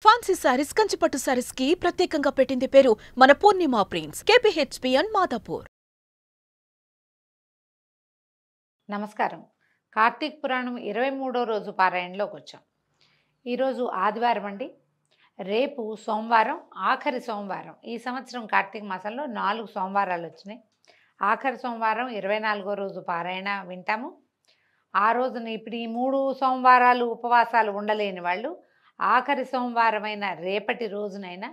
Fancy saris కంచిపట్టు సారీస్ కి ప్రత్యేకంగా పెట్టింది పేరు మన పూర్ణిమ ప్రింట్స్ కేపీహెచ్పీ అండ్ మాదాపూర్. నమస్కారం. కార్తీక పురాణం 23వ రోజు పారాయణలోకి వచ్చాం. ఈరోజు ఆదివారం అండి. రేపు సోమవారం, ఆఖరి సోమవారం. ఈ సంవత్సరం కార్తీక మాసంలో 4 సోమవారాలు వచ్చినాయి. ఆఖరి సోమవారం 24వ రోజు పారాయణ వింటాము. ఆ రోజున ఇప్పుడు ఈ 3 సోమవారాలు ఉపవాసాలు ఉండలేని వాళ్ళు ఆఖరి సోమవారమైన రేపటి రోజునైనా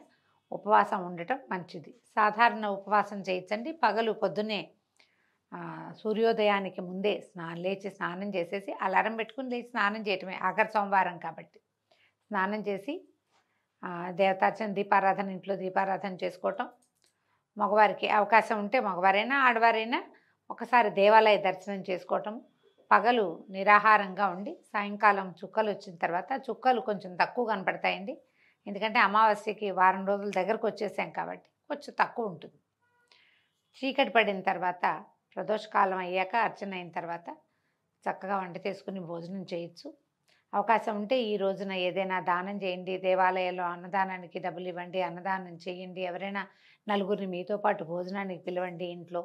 ఉపవాసం ఉండటం మంచిది. సాధారణ ఉపవాసం చేయొచ్చండి. పగలు పొద్దున్నే సూర్యోదయానికి ముందే లేచి స్నానం చేసేసి అలారం పెట్టుకుని లేచి స్నానం చేయటమే. ఆఖరి సోమవారం కాబట్టి స్నానం చేసి దేవతార్చన, దీపారాధన, ఇంట్లో దీపారాధన చేసుకోవటం. మగవారికి అవకాశం ఉంటే మగవారైనా ఆడవారైనా ఒకసారి దేవాలయ దర్శనం చేసుకోవటం. పగలు నిరాహారంగా ఉండి సాయంకాలం చుక్కలు వచ్చిన తర్వాత, చుక్కలు కొంచెం తక్కువ కనపడతాయండి, ఎందుకంటే అమావాస్యకి వారం రోజుల దగ్గరకు వచ్చేసాం కాబట్టి కొంచెం తక్కువ ఉంటుంది. చీకటి పడిన తర్వాత ప్రదోషకాలం అయ్యాక అర్చన అయిన తర్వాత చక్కగా వంట చేసుకుని భోజనం చేయొచ్చు. అవకాశం ఉంటే ఈ రోజున ఏదైనా దానం చేయండి. దేవాలయంలో అన్నదానానికి డబ్బులు ఇవ్వండి, అన్నదానం చేయండి. ఎవరైనా నలుగురిని మీతో పాటు భోజనానికి పిలవండి. ఇంట్లో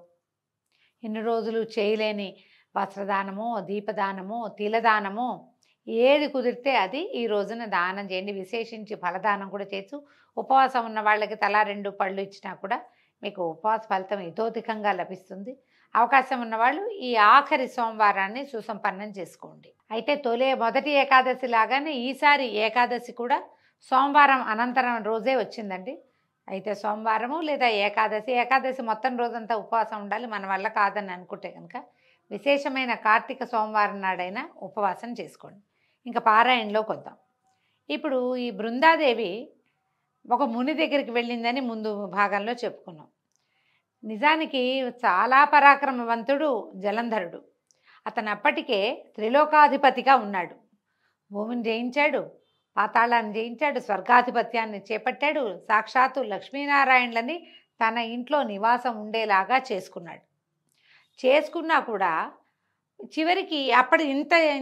ఇన్ని రోజులు చేయలేని వస్త్రదానమో, దీపదానమో, తిలదానమో ఏది కుదిరితే అది ఈ రోజున దానం చేయండి. విశేషించి ఫలదానం కూడా చేయొచ్చు. ఉపవాసం ఉన్న వాళ్ళకి తలా 2 పళ్ళు ఇచ్చినా కూడా మీకు ఉపవాస ఫలితం ఇతోధికంగా లభిస్తుంది. అవకాశం ఉన్నవాళ్ళు ఈ ఆఖరి సోమవారాన్ని సుసంపన్నం చేసుకోండి. అయితే మొదటి ఏకాదశి లాగానే ఈసారి ఏకాదశి కూడా సోమవారం అనంతరం రోజే వచ్చిందండి. అయితే సోమవారము లేదా ఏకాదశి మొత్తం రోజంతా ఉపవాసం ఉండాలి. మన వల్ల కాదని అనుకుంటే కనుక విశేషమైన కార్తీక సోమవారం నాడైనా ఉపవాసం చేసుకోండి. ఇంకా పారాయణలోకి వద్దాం. ఇప్పుడు ఈ బృందాదేవి ఒక ముని దగ్గరికి వెళ్ళిందని ముందు భాగంలో చెప్పుకున్నాం. నిజానికి చాలా పరాక్రమవంతుడు జలంధరుడు. అతను అప్పటికే త్రిలోకాధిపతిగా ఉన్నాడు. భూమిని జయించాడు, పాతాళాన్ని జయించాడు, స్వర్గాధిపత్యాన్ని చేపట్టాడు. సాక్షాత్తు లక్ష్మీనారాయణులని తన ఇంట్లో నివాసం ఉండేలాగా చేసుకున్నా కూడా చివరికి అప్పటి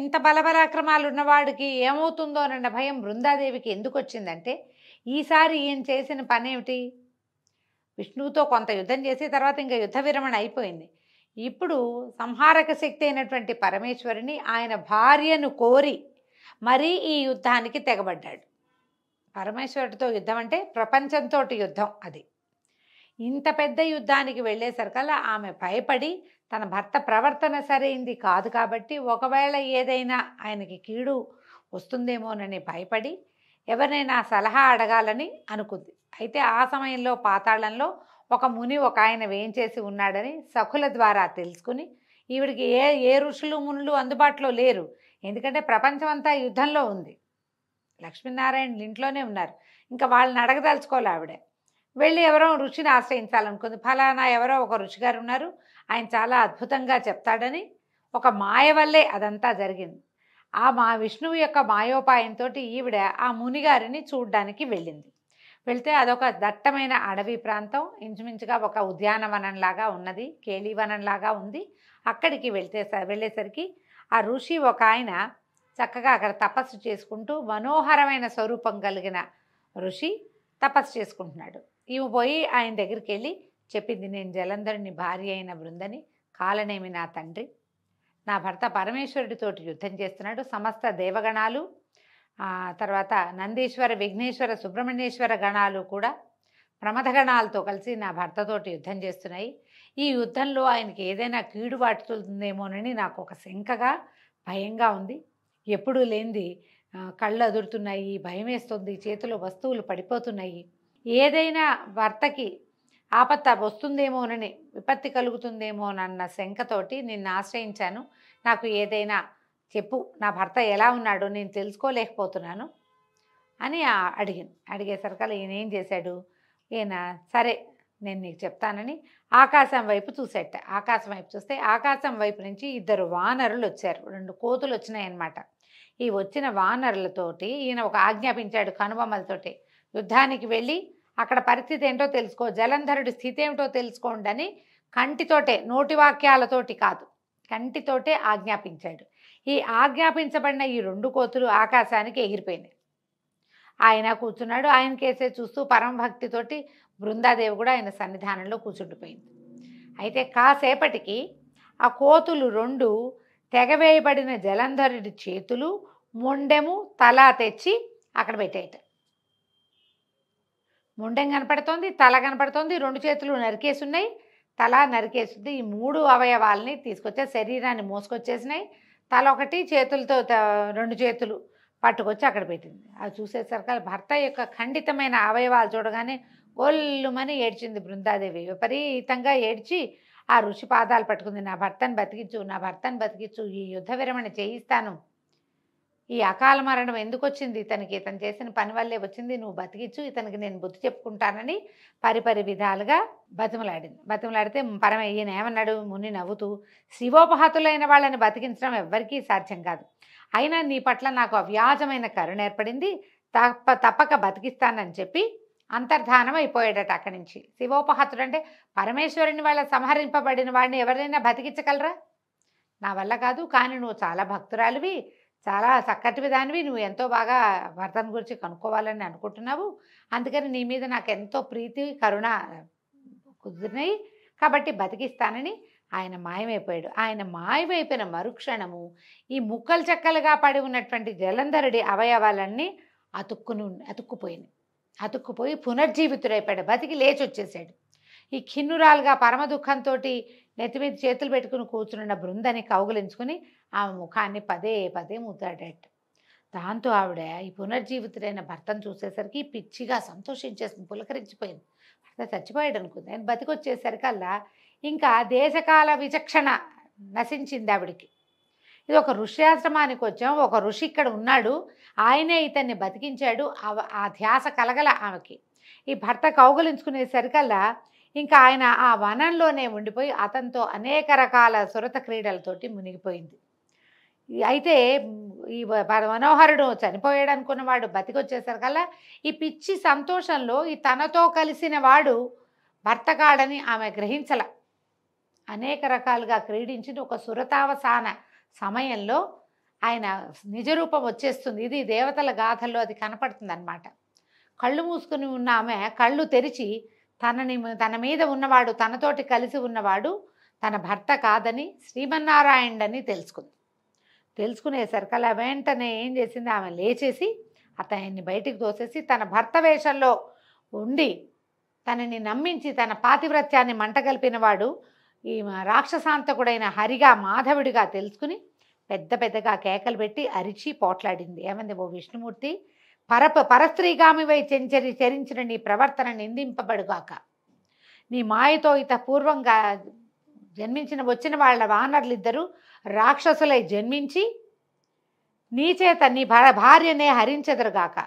ఇంత బలపరాక్రమాలు ఉన్నవాడికి ఏమవుతుందో అన్న భయం బృందాదేవికి ఎందుకు వచ్చిందంటే, ఈసారి ఈయన చేసిన పని ఏమిటి? విష్ణువుతో కొంత యుద్ధం చేసి తర్వాత ఇంకా యుద్ధ విరమణ అయిపోయింది. ఇప్పుడు సంహారక శక్తి అయినటువంటి పరమేశ్వరిని ఆయన భార్యను కోరి మరీ ఈ యుద్ధానికి తెగబడ్డాడు. పరమేశ్వరుడితో యుద్ధం అంటే ప్రపంచంతో యుద్ధం. అది ఇంత పెద్ద యుద్ధానికి వెళ్ళేసరికల్లా ఆమె భయపడి తన భర్త ప్రవర్తన సరైంది కాదు కాబట్టి ఒకవేళ ఏదైనా ఆయనకి కీడు వస్తుందేమోనని భయపడి ఎవరినైనా సలహా అడగాలని అనుకుంది. అయితే ఆ సమయంలో పాతాళంలో ఒక ముని ఒక ఆయన వేయించేసి ఉన్నాడని సఖుల ద్వారా తెలుసుకుని, ఈవిడికి ఏ ఋషులు మునులు అందుబాటులో లేరు, ఎందుకంటే ప్రపంచం అంతా యుద్ధంలో ఉంది, లక్ష్మీనారాయణ ఇంట్లోనే ఉన్నారు, ఇంకా వాళ్ళని అడగదలుచుకోవాలి. ఆవిడే వెళ్ళి ఎవరో ఋషిని ఆశ్రయించాలనుకుంది. ఫలానా ఎవరో ఒక ఋషి గారు ఉన్నారు, ఆయన చాలా అద్భుతంగా చెప్తాడని. ఒక మాయ వల్లే అదంతా జరిగింది. ఆ విష్ణువు యొక్క మాయోపాయంతో ఈవిడ ఆ మునిగారిని చూడ్డానికి వెళ్ళింది. వెళ్తే అదొక దట్టమైన అడవి ప్రాంతం, ఇంచుమించుగా ఒక ఉద్యానవనంలాగా ఉన్నది, కేళీవనంలాగా ఉంది. అక్కడికి వెళ్ళేసరికి ఆ ఋషి ఒక ఆయన చక్కగా అక్కడ తపస్సు చేసుకుంటూ, మనోహరమైన స్వరూపం కలిగిన ఋషి తపస్సు చేసుకుంటున్నాడు. ఈమె పోయి ఆయన దగ్గరికి వెళ్ళి చెప్పింది, నేను జలంధరుని భార్య అయిన బృందని, కాలనేమి నా తండ్రి, నా భర్త పరమేశ్వరుడితోటి యుద్ధం చేస్తున్నాడు, సమస్త దేవగణాలు, తర్వాత నందీశ్వర, విఘ్నేశ్వర, సుబ్రహ్మణ్యేశ్వర గణాలు కూడా ప్రమథగణాలతో కలిసి నా భర్తతోటి యుద్ధం చేస్తున్నాయి. ఈ యుద్ధంలో ఆయనకి ఏదైనా కీడు పడుతుందేమోనని నాకు ఒక శంకగా, భయంగా ఉంది. ఎప్పుడూ లేనిది కళ్ళు అదురుతున్నాయి, భయం వేస్తుంది, చేతిలో వస్తువులు పడిపోతున్నాయి. ఏదైనా భర్తకి ఆపత్త వస్తుందేమోనని, విపత్తి కలుగుతుందేమోనన్న శంకతోటి నిన్ను ఆశ్రయించాను. నాకు ఏదైనా చెప్పు, నా భర్త ఎలా ఉన్నాడో నేను తెలుసుకోలేకపోతున్నాను అని అడిగేసరికల్లా ఈయన ఏం చేశాడు, ఈయన సరే నేను నీకు చెప్తానని ఆకాశం వైపు చూసేట. ఆకాశం వైపు చూస్తే ఆకాశం వైపు నుంచి 2 వానరులు వచ్చారు, 2 కోతులు వచ్చినాయన్నమాట. ఈ వచ్చిన వానరులతోటి ఈయన ఒక ఆజ్ఞాపించాడు, కనుబొమ్మలతోటి యుద్ధానికి వెళ్ళి అక్కడ పరిస్థితి ఏంటో తెలుసుకో, జలంధరుడి స్థితి ఏమిటో తెలుసుకోండి అని కంటితోటే, నోటి వాక్యాలతోటి కాదు, కంటితోటే ఆజ్ఞాపించాడు. ఈ ఆజ్ఞాపించబడిన ఈ 2 కోతులు ఆకాశానికి ఎగిరిపోయినాయి. ఆయన కూర్చున్నాడు. ఆయన కేసే చూస్తూ పరమభక్తితోటి బృందాదేవి కూడా ఆయన సన్నిధానంలో కూర్చుండిపోయింది. అయితే కాసేపటికి ఆ కోతులు 2 తెగవేయబడిన జలంధరుడి చేతులు, మొండెము, తల తెచ్చి అక్కడ పెట్టేయట. మొండెం కనపడుతోంది, తల కనపడుతోంది, 2 చేతులు నరికేసున్నాయి, తల నరికేస్తుంది. ఈ 3 అవయవాల్ని తీసుకొచ్చే శరీరాన్ని మోసుకొచ్చేసినాయి. తల ఒకటి, చేతులతో 2 చేతులు పట్టుకొచ్చి అక్కడ పెట్టింది. అది చూసేసరికి భర్త యొక్క ఖండితమైన అవయవాలు చూడగానే గొల్లుమని ఏడ్చింది బృందాదేవి. విపరీతంగా ఏడ్చి ఆ ఋషి పాదాలు పట్టుకుంది. నా భర్తను బతికించు, నా భర్తను బతికించు, ఈ యుద్ధ విరమణ చేయిస్తాను, ఈ అకాల మరణం ఎందుకు వచ్చింది ఇతనికి, ఇతను చేసిన పని వల్లే వచ్చింది, నువ్వు బతికించు, ఇతనికి నేను బుద్ధి చెప్పుకుంటానని పరిపరి విధాలుగా బతిమలాడింది. బతిమలాడితే ఈయన ఏమన్నాడు, ముని నవ్వుతూ, శివోపహతులైన వాళ్ళని బతికించడం ఎవ్వరికీ సాధ్యం కాదు, అయినా నీ పట్ల నాకు అవ్యాజమైన కరుణ ఏర్పడింది, తప్పక బతికిస్తానని చెప్పి అంతర్ధానం అయిపోయాడట అక్కడి నుంచి. శివోపహతుడు అంటే పరమేశ్వరుని వాళ్ళ సంహరింపబడిన వాడిని ఎవరైనా బతికించగలరా? నా వల్ల కాదు, కానీ నువ్వు చాలా భక్తురాలివి, చాలా చక్కటి దానివి, నువ్వు ఎంతో బాగా భర్తను గురించి కనుక్కోవాలని అనుకుంటున్నావు, అందుకని నీ మీద నాకు ఎంతో ప్రీతి కరుణ కుదిరినాయి, కాబట్టి బతికిస్తానని ఆయన మాయమైపోయాడు. ఆయన మాయమైపోయిన మరుక్షణము ఈ ముక్కలు చెక్కలుగా పడి ఉన్నటువంటి జలంధరుడి అవయవాలన్నీ అతుక్కుపోయి పునర్జీవితుడైపోయాడు, బతికి లేచి వచ్చేసాడు. ఈ ఖిన్నురాలుగా పరమ దుఃఖంతో నెత్తి మీద చేతులు పెట్టుకుని కూర్చున్న బృందని కౌగులించుకుని ఆమె ముఖాన్ని పదే పదే ముద్దాడట. దాంతో ఆవిడ ఈ పునర్జీవితుడైన భర్తను చూసేసరికి పిచ్చిగా సంతోషించేసింది, పులకరించిపోయింది. భర్త చచ్చిపోయాడు అనుకుంది. ఆయన బతికొచ్చేసరికల్లా ఇంకా దేశకాల విచక్షణ నశించింది ఆవిడికి. ఇది ఒక ఋష్యాశ్రమానికి వచ్చాం, ఒక ఋషి ఇక్కడ ఉన్నాడు, ఆయనే ఇతన్ని బతికించాడు, ఆ ధ్యాస కలగల ఆమెకి. ఈ భర్త కౌగులించుకునేసరికల్లా ఇంకా ఆయన ఆ వనంలోనే ఉండిపోయి అతనితో అనేక రకాల సురత క్రీడలతోటి మునిగిపోయింది. అయితే ఈ మనోహరుడు చనిపోయాడు అనుకున్నవాడు బతికొచ్చేసరికల్లా ఈ పిచ్చి సంతోషంలో ఈ తనతో కలిసిన వాడు భర్త కాడని ఆమె గ్రహించల. అనేక రకాలుగా క్రీడించిన ఒక సురతావసాన సమయంలో ఆయన నిజరూపం వచ్చేస్తుంది. ఇది దేవతల గాథల్లో అది కనపడుతుంది అన్నమాట. కళ్ళు మూసుకుని ఉన్న ఆమె కళ్ళు తెరిచి తన మీద ఉన్నవాడు, తనతోటి కలిసి ఉన్నవాడు తన భర్త కాదని, శ్రీమన్నారాయణుడని తెలుసుకునేసరికల్లా వెంటనే ఏం చేసింది, ఆమె లేచేసి అతన్ని బయటికి తోసేసి తన భర్త వేషంలో ఉండి తనని నమ్మించి తన పాతివ్రత్యాన్ని మంటగలిపినవాడు ఈ రాక్షసాంతకుడైన హరిగా మాధవుడిగా తెలుసుకుని పెద్దగా కేకలు పెట్టి అరిచి పోట్లాడింది. ఏమంది, ఓ విష్ణుమూర్తి, పరస్త్రీగామివై చరించిన నీ ప్రవర్తన నిందింపబడుగాక, నీ మాయతో పూర్వంగా వచ్చిన వాళ్ళ వానరులిద్దరూ రాక్షసులై జన్మించి నీ చేత నీ భార్యనే హరించెదరుగాక.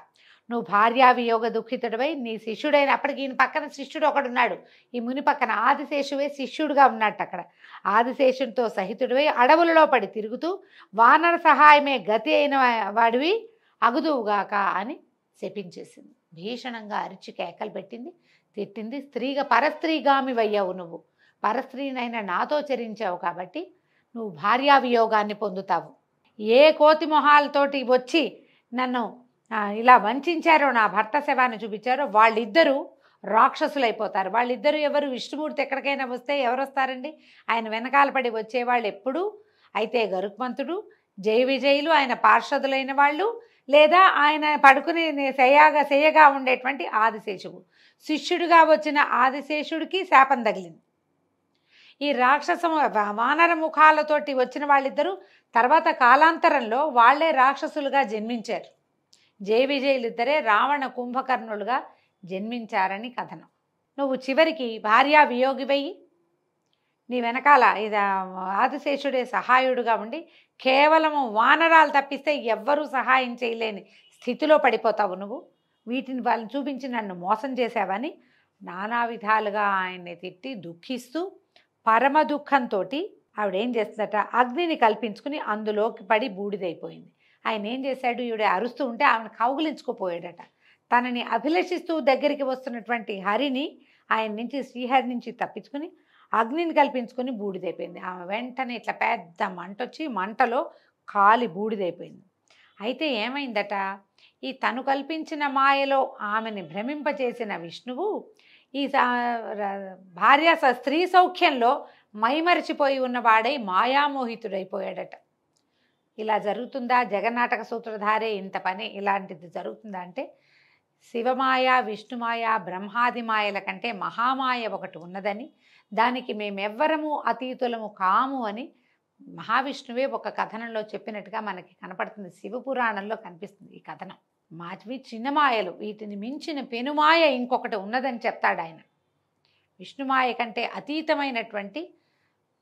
నువ్వు భార్యావియోగ దుఃఖితుడివై నీ శిష్యుడైన, అప్పటికి ఈయన పక్కన శిష్యుడు ఒకడున్నాడు, ఈ ముని పక్కన ఆదిశేషువే శిష్యుడుగా ఉన్నట్టు అక్కడ, ఆదిశేషునితో సహితుడివై అడవులలో పడి తిరుగుతూ వానర సహాయమే గతి అయిన వాడివి అగుదువుగాక అని శపించేసింది. భీషణంగా అరిచి కేకలు పెట్టింది, తిట్టింది. పరస్త్రీగామివయ్యావు, నువ్వు పరస్త్రీనైనా నాతో చరించావు కాబట్టి నువ్వు భార్యావియోగాన్ని పొందుతావు. ఏ కోతి మొహాలతోటి వచ్చి నన్ను ఇలా వంచారో, నా భర్త శవాన్ని చూపించారో వాళ్ళిద్దరూ రాక్షసులైపోతారు. వాళ్ళిద్దరూ ఎవరు? విష్ణుమూర్తి ఎక్కడికైనా వస్తే ఎవరు వస్తారండి? ఆయన వెనకాల పడి వచ్చేవాళ్ళు ఎప్పుడు అయితే గరుత్మంతుడు, జయ విజయులు ఆయన పార్షదులైన వాళ్ళు, లేదా ఆయన పడుకుని శయ్యగా ఉండేటువంటి ఆదిశేషువు. శిష్యుడిగా వచ్చిన ఆదిశేషుడికి శాపం తగిలింది. ఈ వానర ముఖాలతోటి వచ్చిన వాళ్ళిద్దరూ తర్వాత కాలాంతరంలో వాళ్లే రాక్షసులుగా జన్మించారు. జయ విజయులిద్దరే రావణ కుంభకర్ణులుగా జన్మించారని కథనం. నువ్వు చివరికి భార్యా వియోగివయ్యి నీ వెనకాల ఆదిశేషుడే సహాయుడుగా ఉండి కేవలము వానరాలు తప్పిస్తే ఎవ్వరూ సహాయం చేయలేని స్థితిలో పడిపోతావు. నువ్వు వీటిని వాళ్ళని చూపించి నన్ను మోసం చేశావని నానా విధాలుగా ఆయన్ని తిట్టి దుఃఖిస్తూ పరమ దుఃఖంతో ఆవిడేం చేస్తుందట, అగ్నిని కల్పించుకుని అందులోకి పడి బూడిదైపోయింది. ఆయన ఏం చేశాడు, ఈవిడ అరుస్తూ ఉంటే ఆమెను కౌగులించుకుపోయాడట. తనని అభిలషిస్తూ దగ్గరికి వస్తున్నటువంటి హరిని ఆయన నుంచి, శ్రీహరి నుంచి తప్పించుకుని అగ్నిని కల్పించుకొని బూడిదైపోయింది. ఆమె వెంటనే ఇట్లా పెద్ద మంట వచ్చి మంటలో కాలి బూడిదైపోయింది. అయితే ఏమైందట, ఈ తను కల్పించిన మాయలో ఆమెని భ్రమింపచేసిన విష్ణువు ఈ భార్య స్త్రీ సౌఖ్యంలో మైమరిచిపోయి ఉన్నవాడై మాయామోహితుడైపోయాడట. ఇలా జరుగుతుందా? జగన్నాటక సూత్రధారే ఇంత పని ఇలాంటిది జరుగుతుందా అంటే, శివమాయ, విష్ణుమాయ, బ్రహ్మాది మాయల కంటే మహామాయ ఒకటి ఉన్నదని, దానికి మేమెవ్వరము అతీతులము కాము అని మహావిష్ణువే ఒక కథనంలో చెప్పినట్టుగా మనకి కనపడుతుంది. శివపురాణంలో కనిపిస్తుంది ఈ కథనం. మావి చిన్న మాయలు, వీటిని మించిన పెనుమాయ ఇంకొకటి ఉన్నదని చెప్తాడు ఆయన. విష్ణుమాయ కంటే అతీతమైనటువంటి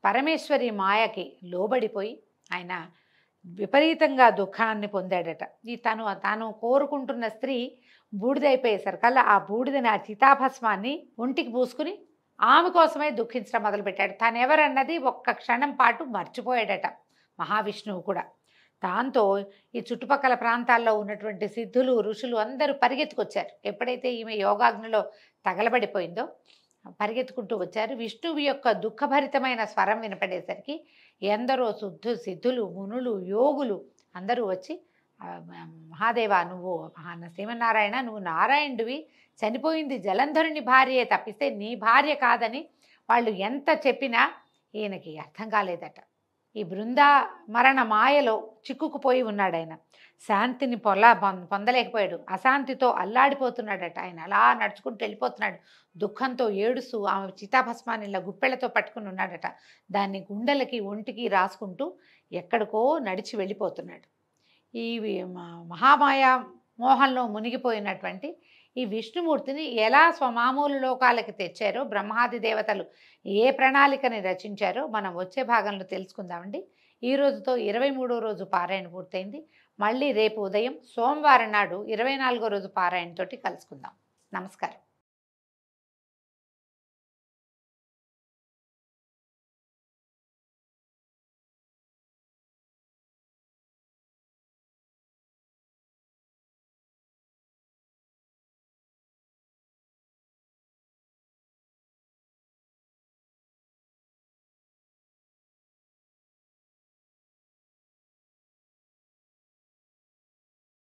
పరమేశ్వరి మాయకి లోబడిపోయి ఆయన విపరీతంగా దుఃఖాన్ని పొందాడట. ఈ తాను కోరుకుంటున్న స్త్రీ బూడిదైపోయేసరికల్లా ఆ బూడిదని, ఆ చితాభస్మాన్ని ఒంటికి పూసుకుని ఆమె కోసమే దుఃఖించడం మొదలుపెట్టాడు. తానెవరన్నది ఒక్క క్షణం పాటు మర్చిపోయాడట మహావిష్ణువు కూడా. దాంతో ఈ చుట్టుపక్కల ప్రాంతాల్లో ఉన్నటువంటి సిద్ధులు, ఋషులు అందరూ పరిగెత్తుకొచ్చారు. ఎప్పుడైతే ఈమె యోగాగ్నిలో తగలబడిపోయిందో పరిగెత్తుకుంటూ వచ్చారు. విష్ణువు యొక్క దుఃఖభరితమైన స్వరం వినపడేసరికి ఎందరో సిద్ధులు, మునులు, యోగులు అందరూ వచ్చి, మహాదేవ, నువ్వు శ్రీమన్నారాయణ, నువ్వు నారాయణుడివి, చనిపోయింది జలంధరుని భార్యే తప్పిస్తే నీ భార్య కాదని వాళ్ళు ఎంత చెప్పినా ఈయనకి అర్థం కాలేదట. ఈ బృందా మరణ మాయలో చిక్కుకుపోయి ఉన్నాడు ఆయన. శాంతిని పొందలేకపోయాడు. అశాంతితో అల్లాడిపోతున్నాడట ఆయన. అలా నడుచుకుంటూ వెళ్ళిపోతున్నాడు. దుఃఖంతో ఏడుస్తూ ఆమె చితాభస్మాన్ని ఇలా గుప్పెళ్లతో పట్టుకుని ఉన్నాడట. దాన్ని గుండెలకి, ఒంటికి రాసుకుంటూ ఎక్కడికో నడిచి వెళ్ళిపోతున్నాడు. ఈ మహామాయ మోహంలో మునిగిపోయినటువంటి ఈ విష్ణుమూర్తిని ఎలా స్వమామూలు లోకాలకి తెచ్చారో, బ్రహ్మాది దేవతలు ఏ ప్రణాళికని రచించారో మనం వచ్చే భాగంలో తెలుసుకుందామండి. ఈ రోజుతో 23వ రోజు పారాయణ పూర్తయింది. మళ్ళీ రేపు ఉదయం సోమవారం నాడు 24వ రోజు పారాయణతోటి కలుసుకుందాం. నమస్కారం.